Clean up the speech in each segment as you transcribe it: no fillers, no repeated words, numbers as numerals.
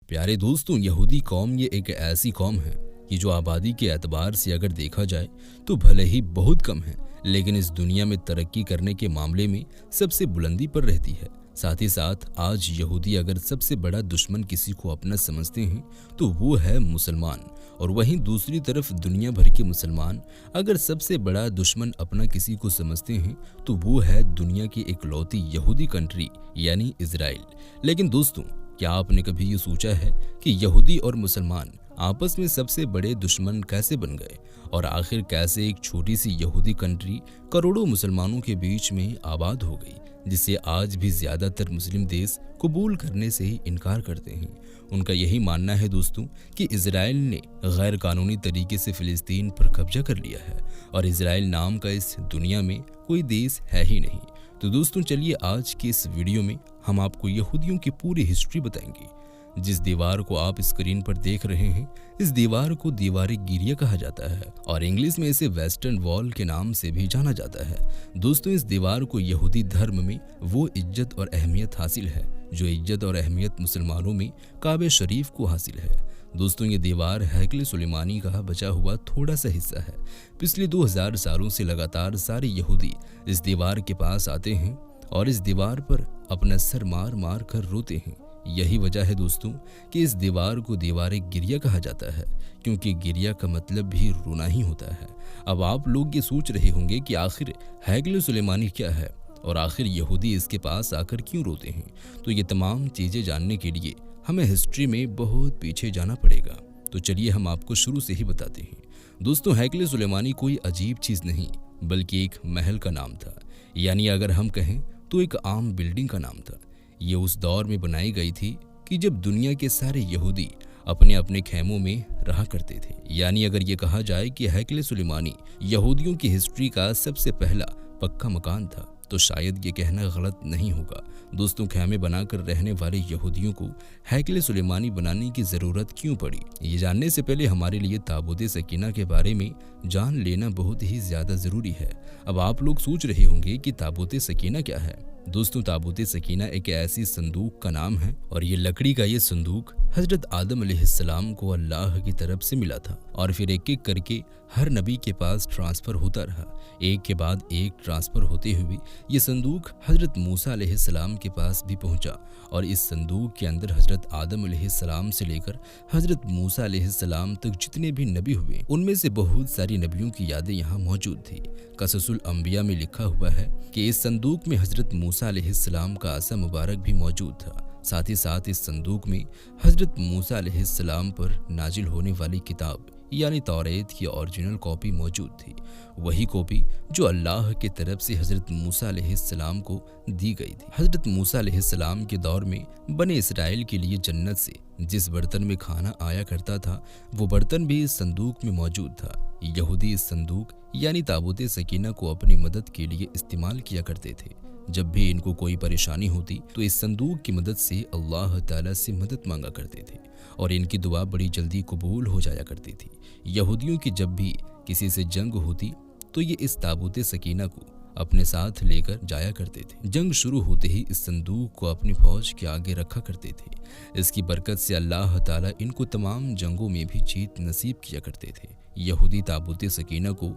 प्यारे दोस्तों, यहूदी कौम ये एक ऐसी कौम है कि जो आबादी के एतबार से अगर देखा जाए तो भले ही बहुत कम है, लेकिन इस दुनिया में तरक्की करने के मामले में सबसे बुलंदी पर रहती है। साथ ही साथ आज यहूदी अगर सबसे बड़ा दुश्मन किसी को अपना समझते हैं तो वो है मुसलमान, और वहीं दूसरी तरफ दुनिया भर के मुसलमान अगर सबसे बड़ा दुश्मन अपना किसी को समझते हैं तो वो है दुनिया की इकलौती यहूदी कंट्री यानी इजराइल। लेकिन दोस्तों, क्या आपने कभी ये सोचा है कि यहूदी और मुसलमान आपस में सबसे बड़े दुश्मन कैसे बन गए, और आखिर कैसे एक छोटी सी यहूदी कंट्री करोड़ों मुसलमानों के बीच में आबाद हो गई, जिसे आज भी ज्यादातर मुस्लिम देश कबूल करने से ही इनकार करते हैं। उनका यही मानना है दोस्तों कि इजराइल ने गैर कानूनी तरीके से फिलिस्तीन पर कब्जा कर लिया है और इजराइल नाम का इस दुनिया में कोई देश है ही नहीं। तो दोस्तों चलिए आज की इस वीडियो में हम आपको यहूदियों की पूरी हिस्ट्री बताएंगे। जिस दीवार को आप स्क्रीन पर देख रहे हैं, इस दीवार को दीवार गिरिया कहा जाता है और इंग्लिश में इसे वेस्टर्न वॉल के नाम से भी जाना जाता है। दोस्तों, इस दीवार को यहूदी धर्म में वो इज्जत और अहमियत हासिल है जो इज्जत और अहमियत मुसलमानों में काबे शरीफ को हासिल है। दोस्तों, ये दीवार हैकल सुलेमानी का बचा हुआ थोड़ा सा हिस्सा है। पिछले 2000 सालों से लगातार सारे यहूदी इस दीवार के पास आते हैं और इस दीवार पर अपना सर मार मार कर रोते हैं। यही वजह है दोस्तों कि इस दीवार को दीवार गिरिया कहा जाता है, क्योंकि गिरिया का मतलब भी रोना ही होता है। अब आप लोग ये सोच रहे होंगे कि आखिर हैकल सुलेमानी क्या है और आखिर यहूदी इसके पास आकर क्यों रोते हैं। तो ये तमाम चीज़ें जानने के लिए हमें हिस्ट्री में बहुत पीछे जाना पड़ेगा। तो चलिए हम आपको शुरू से ही बताते हैं। दोस्तों, हैकल सुलेमानी कोई अजीब चीज़ नहीं बल्कि एक महल का नाम था, यानी अगर हम कहें तो एक आम बिल्डिंग का नाम था। ये उस दौर में बनाई गई थी कि जब दुनिया के सारे यहूदी अपने अपने खेमों में रहा करते थे। यानी अगर ये कहा जाए कि हैकल सुलेमानी यहूदियों की हिस्ट्री का सबसे पहला पक्का मकान था तो शायद ये कहना गलत नहीं होगा। दोस्तों, खेमे बनाकर रहने वाले यहूदियों को हैकल सुलेमानी बनाने की ज़रूरत क्यों पड़ी, ये जानने से पहले हमारे लिए ताबूत सकीना के बारे में जान लेना बहुत ही ज़्यादा ज़रूरी है। अब आप लोग सोच रहे होंगे कि ताबूत सकीना क्या है। दोस्तों, ताबूत सकीना एक ऐसी संदूक का नाम है और ये लकड़ी का ये संदूक हजरत आदम अलैहिस्सलाम को अल्लाह की तरफ से मिला था और फिर एक एक करके हर नबी के पास ट्रांसफ़र होता रहा। एक के बाद एक ट्रांसफ़र होते हुए ये संदूक हजरत मूसा अलैहिस्सलाम के पास भी पहुंचा और इस संदूक के अंदर हजरत आदम अलैहिस्सलाम से लेकर हजरत मूसा अलैहिस्सलाम तक जितने भी नबी हुए उनमें से बहुत सारी नबियों की यादें यहाँ मौजूद थी। कससुल अंबिया में लिखा हुआ है कि इस संदूक में हजरत मूसा अलैहिस्सलाम का असा मुबारक भी मौजूद था। साथ ही साथ इस संदूक में हजरत मूसा अलैहिस्सलाम पर नाजिल होने वाली किताब यानी तौरेत की ओरिजिनल कॉपी मौजूद थी, वही कॉपी जो अल्लाह की तरफ से हजरत मूसा अलैहिस्सलाम को दी गई थी। हजरत मूसा अलैहिस्सलाम के दौर में बने इसराइल के लिए जन्नत से जिस बर्तन में खाना आया करता था वो बर्तन भी इस संदूक में मौजूद था। यहूदी इस संदूक यानी ताबूत सकीना को अपनी मदद के लिए इस्तेमाल किया करते थे। जब भी इनको कोई परेशानी होती तो इस संदूक की मदद से अल्लाह ताला से मदद मांगा करते थे और इनकी दुआ बड़ी जल्दी कबूल हो जाया करती थी। यहूदियों की जब भी किसी से जंग होती तो ये इस ताबूत सकीना को अपने साथ लेकर जाया करते थे। जंग शुरू होते ही इस संदूक को अपनी फौज के आगे रखा करते थे। इसकी बरकत से अल्लाह ताला इनको तमाम जंगों में भी जीत नसीब किया करते थे। यहूदी ताबूत सकीना को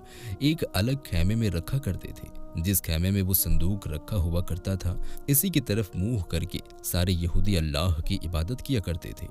एक अलग खेमे में रखा करते थे। जिस खेमे में वो संदूक रखा हुआ करता था इसी की तरफ मुंह करके सारे यहूदी अल्लाह की इबादत किया करते थे।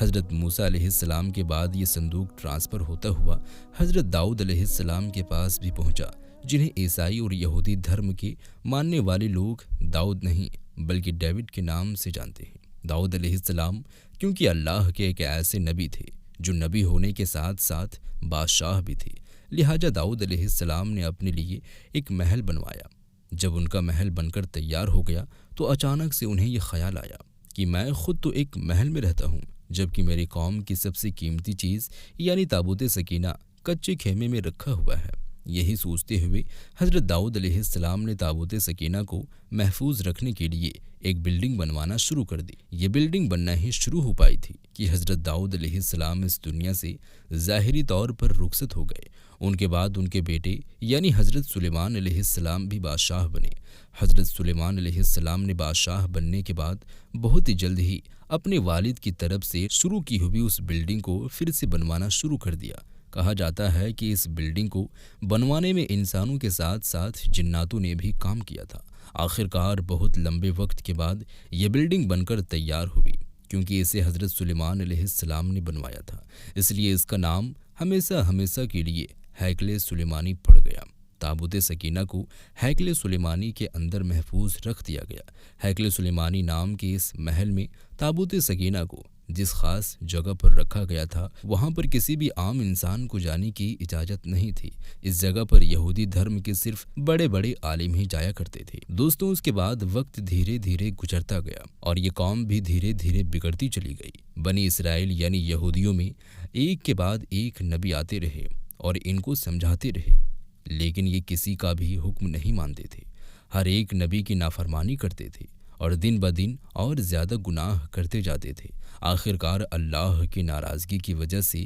हजरत मूसा अलैहिस्सलाम के बाद ये संदूक ट्रांसफ़र होता हुआ हजरत दाऊद अलैहिस्सलाम के पास भी पहुंचा, जिन्हें ईसाई और यहूदी धर्म के मानने वाले लोग दाऊद नहीं बल्कि डेविड के नाम से जानते हैं। दाऊद अलैहिस्सलाम क्योंकि अल्लाह के एक ऐसे नबी थे जो नबी होने के साथ साथ बादशाह भी थे, लिहाजा दाऊद अलैहिस्सलाम ने अपने लिए एक महल बनवाया। जब उनका महल बनकर तैयार हो गया तो अचानक से उन्हें यह ख्याल आया कि मैं खुद तो एक महल में रहता हूँ, जबकि मेरी कौम की सबसे कीमती चीज़ यानी ताबूत सकीना कच्चे खेमे में रखा हुआ है। यही सोचते हुए हजरत दाऊद अलैहिस्सलाम ने ताबूत सकीना को महफूज रखने के लिए एक बिल्डिंग बनवाना शुरू कर दी। ये बिल्डिंग बनना ही शुरू हो पाई थी कि हजरत दाऊद अलैहिस्सलाम इस दुनिया से ज़ाहिरी तौर पर रुखसत हो गए। उनके बाद उनके बेटे यानी हजरत सुलेमान अलैहिस्सलाम भी बादशाह बने। हजरत सुलेमान अलैहिस्सलाम ने बादशाह बनने के बाद बहुत ही जल्द ही अपने वालिद की तरफ से शुरू की हुई उस बिल्डिंग को फिर से बनवाना शुरू कर दिया। कहा जाता है कि इस बिल्डिंग को बनवाने में इंसानों के साथ साथ जिन्नातों ने भी काम किया था। आखिरकार बहुत लंबे वक्त के बाद यह बिल्डिंग बनकर तैयार हुई। क्योंकि इसे हज़रत सुलेमान अलैहिस्सलाम ने बनवाया था, इसलिए इसका नाम हमेशा हमेशा के लिए हैकले सुलेमानी पड़ गया। ताबूत सकीना को हैकले सुलेमानी के अंदर महफूज रख दिया गया। हैकले सुलेमानी नाम के इस महल में ताबूत सकीना को जिस खास जगह पर रखा गया था, वहाँ पर किसी भी आम इंसान को जाने की इजाज़त नहीं थी। इस जगह पर यहूदी धर्म के सिर्फ बड़े बड़े आलिम ही जाया करते थे। दोस्तों, उसके बाद वक्त धीरे धीरे गुजरता गया और ये कौम भी धीरे धीरे बिगड़ती चली गई। बनी इसराइल यानी यहूदियों में एक के बाद एक नबी आते रहे और इनको समझाते रहे, लेकिन ये किसी का भी हुक्म नहीं मानते थे। हर एक नबी की नाफरमानी करते थे और दिन ब दिन और ज़्यादा गुनाह करते जाते थे। आखिरकार अल्लाह की नाराज़गी की वजह से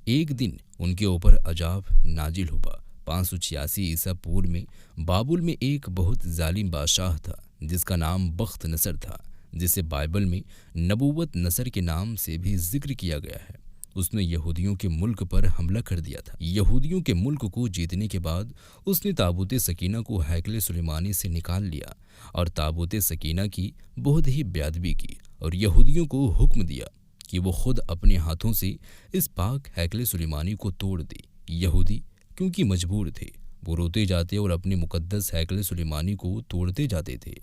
एक दिन उनके ऊपर अजाब नाजिल हुआ। 586 ईसा पूर्व में बाबुल में एक बहुत जालिम बादशाह था जिसका नाम बख्त नसर था, जिसे बाइबल में नबूवत नसर के नाम से भी जिक्र किया गया है। उसने यहूदियों के मुल्क पर हमला कर दिया था। यहूदियों के मुल्क को जीतने के बाद उसने ताबूत सकीना को हैकले सुलेमानी से निकाल लिया और ताबूत सकीना की बहुत ही बेअदबी की और यहूदियों को हुक्म दिया कि वो खुद अपने हाथों से इस पाक हैकले सुलेमानी को तोड़ दे। यहूदी क्योंकि मजबूर थे, वो रोते जाते और अपने मुकद्दस हैकले सुलेमानी को तोड़ते जाते थे।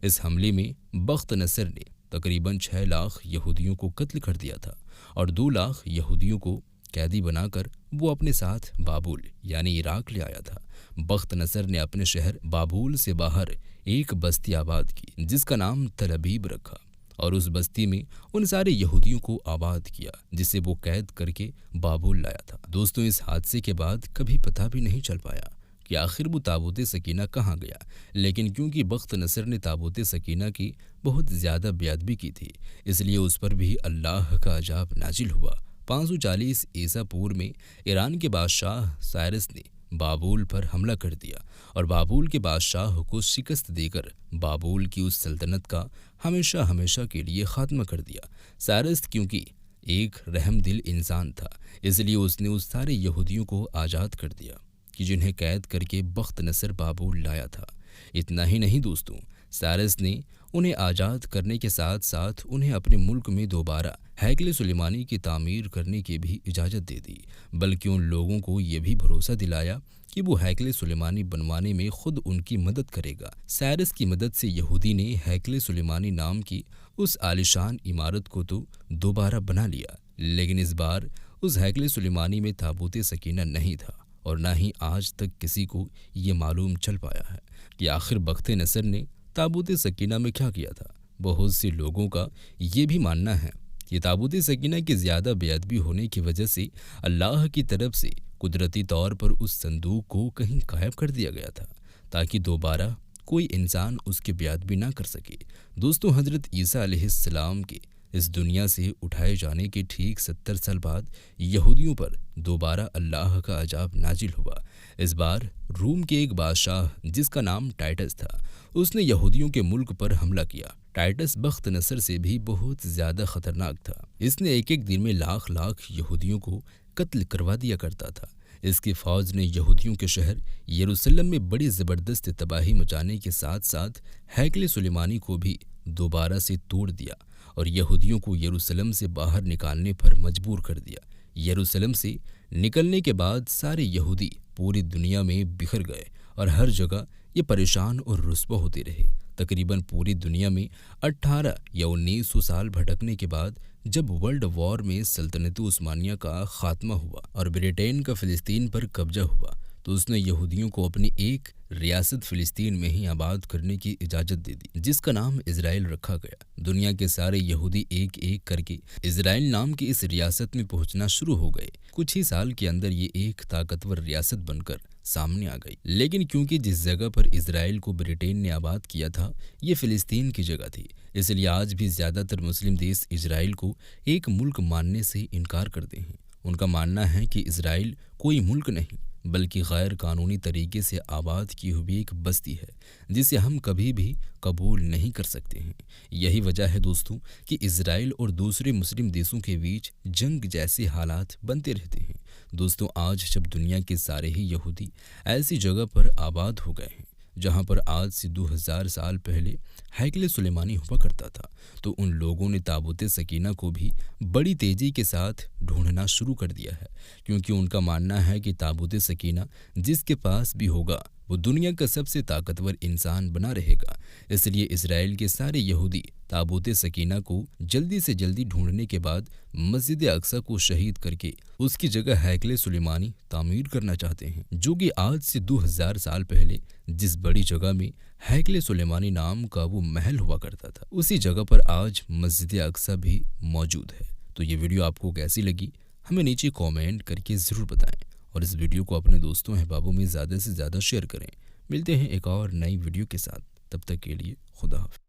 इस हमले में बख्त नसर ने तकरीबन 6 लाख यहूदियों को कत्ल कर दिया था और 2 लाख यहूदियों को कैदी बनाकर वो अपने साथ बाबुल यानी इराक ले आया था। बख्त नसर ने अपने शहर बाबुल से बाहर एक बस्ती आबाद की जिसका नाम तल अबीब रखा और उस बस्ती में उन सारे यहूदियों को आबाद किया जिसे वो कैद करके बाबुल लाया था। दोस्तों, इस हादसे के बाद कभी पता भी नहीं चल पाया कि आखिर वो ताबूत सकीना कहाँ गया, लेकिन क्योंकि बख्त नसर ने ताबूत सकीना की बहुत ज़्यादा बेअदबी की थी, इसलिए उस पर भी अल्लाह का अजाब नाजिल हुआ। 540 ईसा पूर्व में ईरान के बादशाह साइरस ने बाबुल पर हमला कर दिया और बाबुल के बादशाह को शिकस्त देकर बाबुल की उस सल्तनत का हमेशा हमेशा के लिए ख़ात्मा कर दिया। साइरस क्योंकि एक रहमदिल इंसान था, इसलिए उसने उस सारे यहूदियों को आज़ाद कर दिया कि जिन्हें कैद करके बख्त नसर बाबुल लाया था। इतना ही नहीं दोस्तों, साइरस ने उन्हें आज़ाद करने के साथ साथ उन्हें अपने मुल्क में दोबारा हैकले सुलेमानी की तामीर करने की भी इजाज़त दे दी, बल्कि उन लोगों को ये भी भरोसा दिलाया कि वो हैकले सुलेमानी बनवाने में खुद उनकी मदद करेगा। साइरस की मदद से यहूदी ने हैकले सुलेमानी नाम की उस आलिशान इमारत को तो दोबारा बना लिया, लेकिन इस बार उस हैकले सुलेमानी में ताबूत सकीना नहीं था और ना ही आज तक किसी को ये मालूम चल पाया है कि आखिर बख्त नसर ने ताबूत सकीना में क्या किया था। बहुत से लोगों का ये भी मानना है कि ताबूत सकीना की ज़्यादा बेअदबी होने की वजह से अल्लाह की तरफ से कुदरती तौर पर उस संदूक को कहीं गायब कर दिया गया था ताकि दोबारा कोई इंसान उसकी बेअदबी ना कर सके। दोस्तों, हज़रत ईसा अलैहिस्सलाम के इस दुनिया से उठाए जाने के ठीक 70 साल बाद यहूदियों पर दोबारा अल्लाह का अजाब नाजिल हुआ। इस बार रूम के एक बादशाह जिसका नाम टाइटस था, उसने यहूदियों के मुल्क पर हमला किया। टाइटस बख्त नसर से भी बहुत ज़्यादा ख़तरनाक था। इसने एक एक दिन में लाख लाख यहूदियों को कत्ल करवा दिया करता था। इसकी फ़ौज ने यहूदियों के शहर यरूशलेम में बड़ी ज़बरदस्त तबाही मचाने के साथ साथ हैकले सुलेमानी को भी दोबारा से तोड़ दिया और यहूदियों को यरूशलेम से बाहर निकालने पर मजबूर कर दिया। यरूशलेम से निकलने के बाद सारे यहूदी पूरी दुनिया में बिखर गए और हर जगह ये परेशान और रुस्वा होते रहे। तकरीबन पूरी दुनिया में 18 या 1900 साल भटकने के बाद जब वर्ल्ड वॉर में सल्तनत उस्मानिया का खात्मा हुआ और ब्रिटेन का फ़िलिस्तीन पर कब्जा हुआ, तो उसने यहूदियों को अपनी एक रियासत फ़िलिस्तीन में ही आबाद करने की इजाज़त दे दी जिसका नाम इज़राइल रखा गया। दुनिया के सारे यहूदी एक एक करके इज़राइल नाम की इस रियासत में पहुंचना शुरू हो गए। कुछ ही साल के अंदर ये एक ताकतवर रियासत बनकर सामने आ गई। लेकिन क्योंकि जिस जगह पर इज़राइल को ब्रिटेन ने आबाद किया था ये फ़िलिस्तीन की जगह थी, इसलिए आज भी ज़्यादातर मुस्लिम देश इज़राइल को एक मुल्क मानने से इनकार करते हैं। उनका मानना है कि इज़राइल कोई मुल्क नहीं बल्कि गैर कानूनी तरीके से आबाद की हुई एक बस्ती है जिसे हम कभी भी कबूल नहीं कर सकते हैं। यही वजह है दोस्तों कि इजराइल और दूसरे मुस्लिम देशों के बीच जंग जैसे हालात बनते रहते हैं। दोस्तों, आज जब दुनिया के सारे ही यहूदी ऐसी जगह पर आबाद हो गए हैं जहां पर आज से 2000 साल पहले हैकले सुलेमानी हुआ करता था, तो उन लोगों ने ताबूत सकीना को भी बड़ी तेज़ी के साथ ढूंढना शुरू कर दिया है, क्योंकि उनका मानना है कि ताबूत सकीना जिसके पास भी होगा वो दुनिया का सबसे ताकतवर इंसान बना रहेगा। इसलिए इजराइल के सारे यहूदी ताबूत सकीना को जल्दी से जल्दी ढूंढने के बाद मस्जिद अक्सा को शहीद करके उसकी जगह हैकले सुलेमानी तामीर करना चाहते हैं, जो कि आज से 2000 साल पहले जिस बड़ी जगह में हैकले सुलेमानी नाम का वो महल हुआ करता था, उसी जगह पर आज मस्जिद अक्सा भी मौजूद है। तो ये वीडियो आपको कैसी लगी हमें नीचे कमेंट करके ज़रूर बताएं, और इस वीडियो को अपने दोस्तों अहबाबों में ज़्यादा से ज़्यादा शेयर करें। मिलते हैं एक और नई वीडियो के साथ, तब तक के लिए खुदा हाफ़िज़।